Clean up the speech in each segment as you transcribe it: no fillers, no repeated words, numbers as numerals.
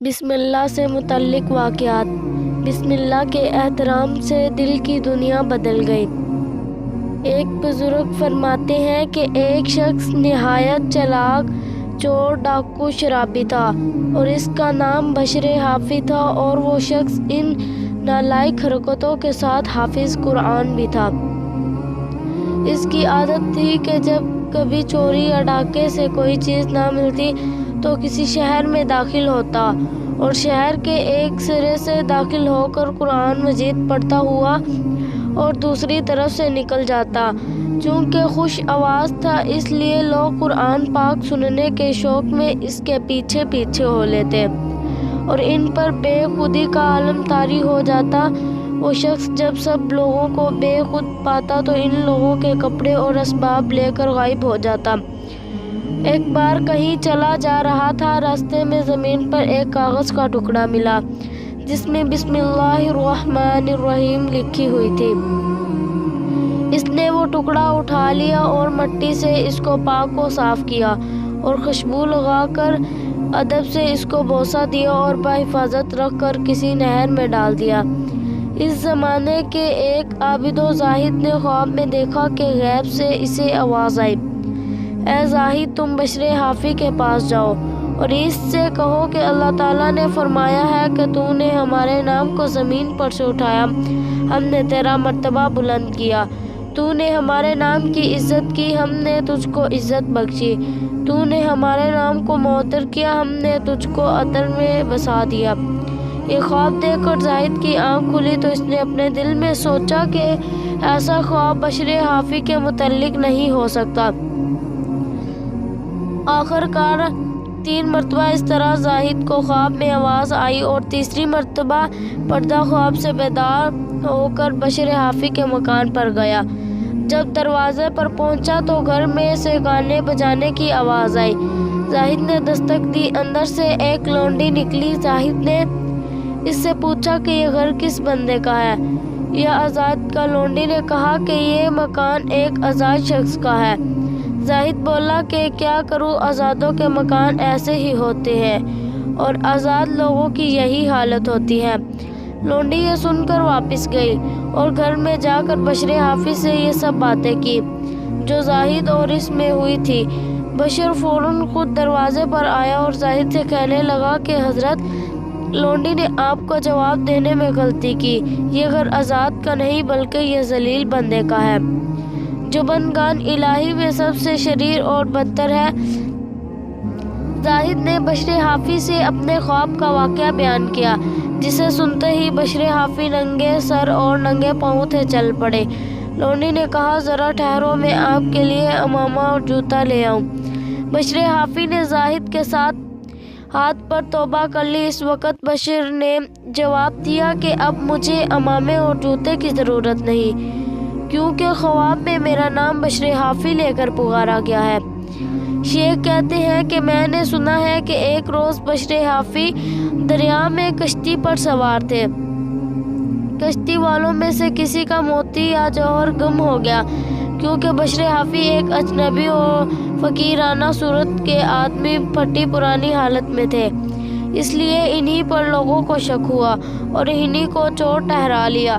بسم اللہ سے متعلق واقعات۔ بسم اللہ کے احترام سے دل کی دنیا بدل گئی۔ ایک بزرگ فرماتے ہیں کہ ایک شخص نہایت چالاک، چور، ڈاکو، شرابی تھا اور اس کا نام بشر حافی تھا، اور وہ شخص ان نالائق حرکتوں کے ساتھ حافظ قرآن بھی تھا۔ اس کی عادت تھی کہ جب کبھی چوری یا ڈاکے سے کوئی چیز نہ ملتی تو کسی شہر میں داخل ہوتا اور شہر کے ایک سرے سے داخل ہو کر قرآن مجید پڑھتا ہوا اور دوسری طرف سے نکل جاتا۔ چونکہ خوش آواز تھا اس لیے لوگ قرآن پاک سننے کے شوق میں اس کے پیچھے پیچھے ہو لیتے اور ان پر بے خودی کا عالم طاری ہو جاتا۔ وہ شخص جب سب لوگوں کو بے خود پاتا تو ان لوگوں کے کپڑے اور اسباب لے کر غائب ہو جاتا۔ ایک بار کہیں چلا جا رہا تھا، راستے میں زمین پر ایک کاغذ کا ٹکڑا ملا جس میں بسم اللہ الرحمن الرحیم لکھی ہوئی تھی۔ اس نے وہ ٹکڑا اٹھا لیا اور مٹی سے اس کو پاک و صاف کیا اور خوشبو لگا کر ادب سے اس کو بوسہ دیا اور بحفاظت رکھ کر کسی نہر میں ڈال دیا۔ اس زمانے کے ایک عابد و زاہد نے خواب میں دیکھا کہ غیب سے اسے آواز آئی، اے زاہد، تم بشر حافی کے پاس جاؤ اور اس سے کہو کہ اللہ تعالیٰ نے فرمایا ہے کہ تو نے ہمارے نام کو زمین پر سے اٹھایا، ہم نے تیرا مرتبہ بلند کیا، تو نے ہمارے نام کی عزت کی، ہم نے تجھ کو عزت بخشی، تو نے ہمارے نام کو معطر کیا، ہم نے تجھ کو عطر میں بسا دیا۔ یہ خواب دیکھ کر زاہد کی آنکھ کھلی تو اس نے اپنے دل میں سوچا کہ ایسا خواب بشر حافی کے متعلق نہیں ہو سکتا۔ آخر کار 3 مرتبہ اس طرح زاہد کو خواب میں آواز آئی اور تیسری مرتبہ پردہ خواب سے بیدار ہو کر بشر حافی کے مکان پر گیا۔ جب دروازے پر پہنچا تو گھر میں سے گانے بجانے کی آواز آئی۔ زاہد نے دستک دی، اندر سے ایک لونڈی نکلی۔ زاہد نے اس سے پوچھا کہ یہ گھر کس بندے کا ہے؟ یہ آزاد کا۔ لونڈی نے کہا کہ یہ مکان ایک آزاد شخص کا ہے۔ زاہد بولا کہ کیا کروں، آزادوں کے مکان ایسے ہی ہوتے ہیں اور آزاد لوگوں کی یہی حالت ہوتی ہے۔ لونڈی یہ سن کر واپس گئی اور گھر میں جا کر بشر حافی سے یہ سب باتیں کی جو زاہد اور اس میں ہوئی تھی۔ بشر فوراً خود دروازے پر آیا اور زاہد سے کہنے لگا کہ حضرت، لونڈی نے آپ کو جواب دینے میں غلطی کی، یہ گھر آزاد کا نہیں بلکہ یہ ذلیل بندے کا ہے جو بندگان الہی میں سب سے شریر اور بدتر ہے۔ زاہد نے بشر حافی سے اپنے خواب کا واقعہ بیان کیا، جسے سنتے ہی بشر حافی ننگے سر اور ننگے پاؤں تھے چل پڑے۔ لونڈی نے کہا، ذرا ٹھہرو، میں آپ کے لیے امامہ اور جوتا لے آؤں۔ بشر حافی نے زاہد کے ساتھ ہاتھ پر توبہ کر لی۔ اس وقت بشر نے جواب دیا کہ اب مجھے امامے اور جوتے کی ضرورت نہیں، کیونکہ خواب میں میرا نام بشر حافی لے کر پکارا گیا ہے۔ شیخ کہتے ہیں کہ میں نے سنا ہے کہ ایک روز بشر حافی دریا میں کشتی پر سوار تھے۔ کشتی والوں میں سے کسی کا موتی یا جوہر گم ہو گیا، کیونکہ بشر حافی ایک اجنبی اور فقیرانہ صورت کے آدمی پھٹی پرانی حالت میں تھے، اس لیے انہی پر لوگوں کو شک ہوا اور انہی کو چور ٹھہرا لیا۔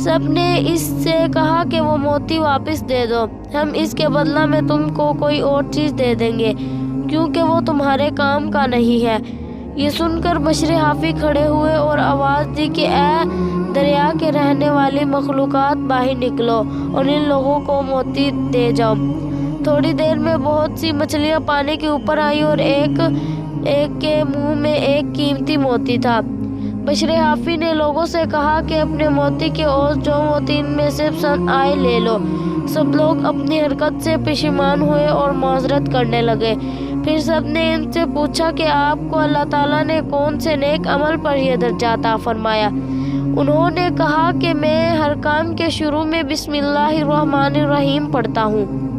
سب نے اس سے کہا کہ وہ موتی واپس دے دو، ہم اس کے بدلہ میں تم کو کوئی اور چیز دے دیں گے، کیونکہ وہ تمہارے کام کا نہیں ہے۔ یہ سن کر بشر حافی کھڑے ہوئے اور آواز دی کہ اے دریا کے رہنے والی مخلوقات، باہر نکلو اور ان لوگوں کو موتی دے جاؤ۔ تھوڑی دیر میں بہت سی مچھلیاں پانی کے اوپر آئیں اور ایک کے منہ میں ایک قیمتی موتی تھا۔ بشر حافی نے لوگوں سے کہا کہ اپنے موتی کے عوض جو موتی ان میں سے پسند آئے لے لو۔ سب لوگ اپنی حرکت سے پشیمان ہوئے اور معذرت کرنے لگے۔ پھر سب نے ان سے پوچھا کہ آپ کو اللہ تعالیٰ نے کون سے نیک عمل پر یہ درجہ عطا فرمایا؟ انہوں نے کہا کہ میں ہر کام کے شروع میں بسم اللہ الرحمن الرحیم پڑھتا ہوں۔